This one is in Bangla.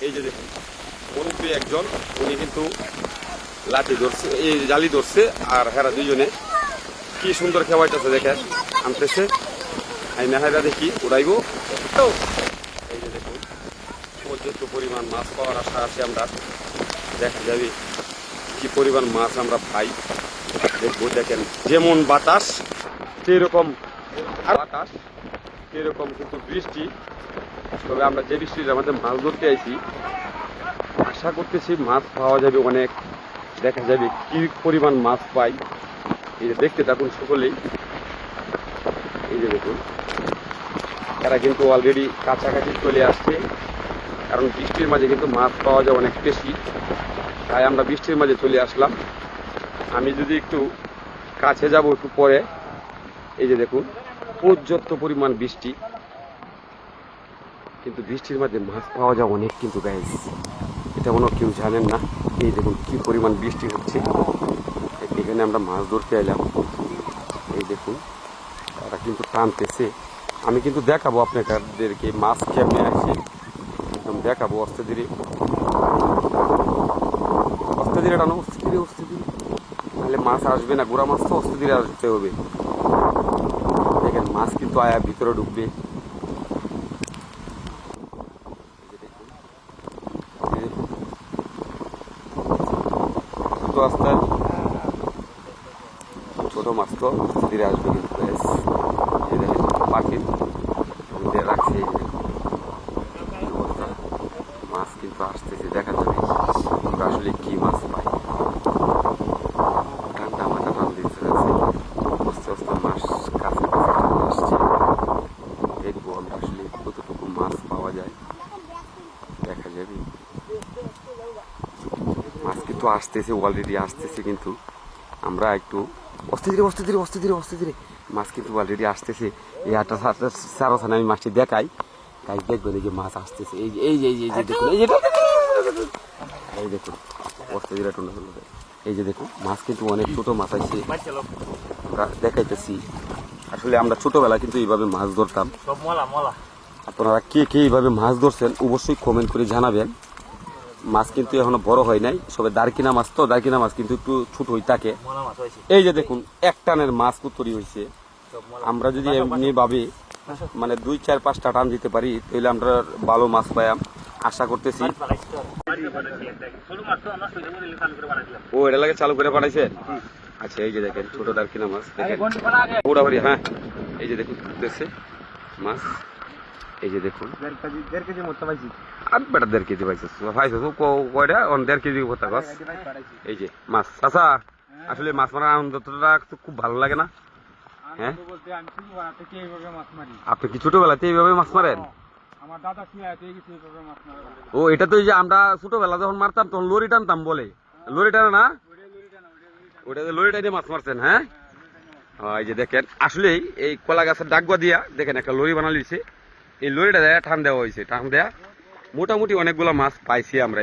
এই যে দেখুন মুরব্বী একজন, উনি কিন্তু লাঠি ধরছে, এই জালি ধরছে, আর হেরা দুইজনে কি সুন্দর খেওয়াইতেছে দেখেন, আনতেছে আইনা হেরা দেখি উড়াইবো। এই যে দেখুন পর্যাপ্ত পরিমাণ মাছ পাওয়ার আশা আছে আমরা, দেখা যাবে কি পরিমাণ মাছ আমরা পাই। দেখবো দেখেন যেমন বাতাস সেরকম বাতাস, সেরকম কিন্তু বৃষ্টি। তবে আমরা যে বৃষ্টির আমাদের মাছ ধরতে আইছি, আশা করতেছি মাছ পাওয়া যাবে অনেক, দেখা যাবে কি পরিমাণ মাছ পাই। এই যে দেখতে থাকুন সকলেই। এই যে দেখুন এরা কিন্তু অলরেডি কাছাকাছি চলে আসছে, কারণ বৃষ্টির মাঝে কিন্তু মাছ পাওয়া যায় অনেক বেশি, তাই আমরা বৃষ্টির মাঝে চলে আসলাম। আমি যদি একটু কাছে যাব একটু পরে, এই যে দেখুন পর্যাপ্ত পরিমাণ বৃষ্টি, কিন্তু বৃষ্টির মাঝে মাছ পাওয়া যায় অনেক কিন্তু গাইস, এটা মনে কেউ জানেন না। এই দেখুন কি পরিমাণ বৃষ্টি হচ্ছে, এখানে আমরা মাছ ধরতে এলাম। এই দেখুন তারা কিন্তু টানতেছে, আমি কিন্তু দেখাবো আপনাদেরকে মাছ কেমনে আসে, একদম দেখাবো। আস্তে ধীরে আস্তে ধীরে টানো, আস্তে ধীরে আস্তে ধীরে, তাহলে মাছ আসবে না, গোড়া মাছ তো আস্তে ধীরে আসতে হবে। দেখেন মাছ কিন্তু আয়া ভিতরে ঢুকবে। আস্তে ছোট মাছ তো আস্তে ধীরে আসবে কিন্তু এই দেখেন পাখি দিয়ে রাখছে, মাছ কিন্তু আসতেছে, দেখা যাবে আমরা আসলে কি মাছ পাই। টানটা মাথা টান দিতে যাচ্ছে, আস্তে আস্তে মাছ কাছে কাছে আসছে। দেখবো আমরা আসলে কতটুকু মাছ পাওয়া যায়, দেখা যাবে। মাছ কিন্তু আসতেছে, অলরেডি আসতেছে, কিন্তু আমরা একটু অস্তে ধীরে অস্তে ধীরে অস্তে ধীরে অস্তে ধীরে, মাছ কিন্তু অলরেডি আসতেছে। এই একটা সারোখানে আমি মাছটি দেখাই, তাই দেখবেন এই যে মাছ আসতেছে। এই যে এই যে এই যে দেখুন, এই যে এই দেখুন অস্তে ধীরে টুন্ডা, এই যে দেখুন মাছ কিন্তু অনেক ছোট মাছ আসছে, আমরা দেখাইতেছি। আসলে আমরা ছোটবেলা কিন্তু এইভাবে মাছ ধরতাম। আপনারা কে কে এইভাবে মাছ ধরছেন অবশ্যই কমেন্ট করে জানাবেন। মাছ কিন্তু এখনো বড় হয় নাই, সবে দারকিনা মাছ তো, দারকিনা মাছ কিন্তু একটু ছোট হয়ে থাকে। এই যে দেখুন এক টানের মাছ তৈরি হয়েছে। আমরা যদি এমনি ভাবে মানে 2-4-5টা টান দিতে পারি, তাহলে আমরা ভালো মাছ পাই আশা করতেছি। ও এটা লাগে চালু করে বানাইছে। আচ্ছা এই যে দেখেন ছোট দারকিনা মাছ, দেখেন মোটামুটি। হ্যাঁ এই যে দেখুন দেখছে মাছ, এই যে দেখুন 1.5 কেজি মতো পাইছি। আর বেটা 1.5 কেজি পাইছিস ভাইছো কয়টা? 1.5 কেজি কথা গাছ। এই যে মাছ চাচা, আসলে মাছ মারার আনন্দটা খুব ভালো লাগে না? হ্যাঁ আপনি কি ছোটবেলাতে এইভাবে মাছ মারেন? ও এটা তো এই যে আমরা ছোটবেলা যখন মারতাম তখন লরি টানতাম বলে, লরি টানে না, ওটা লরি টাইনে মাছ মারছেন? হ্যাঁ এই যে দেখেন আসলে এই কলা গাছের ডাকবা দিয়া দেখেন একটা লরি বানালিছে, এই লরিটা টান দেওয়া হয়েছে, টান দেয়া মোটামুটি অনেকগুলো মাছ পাইছি আমরা।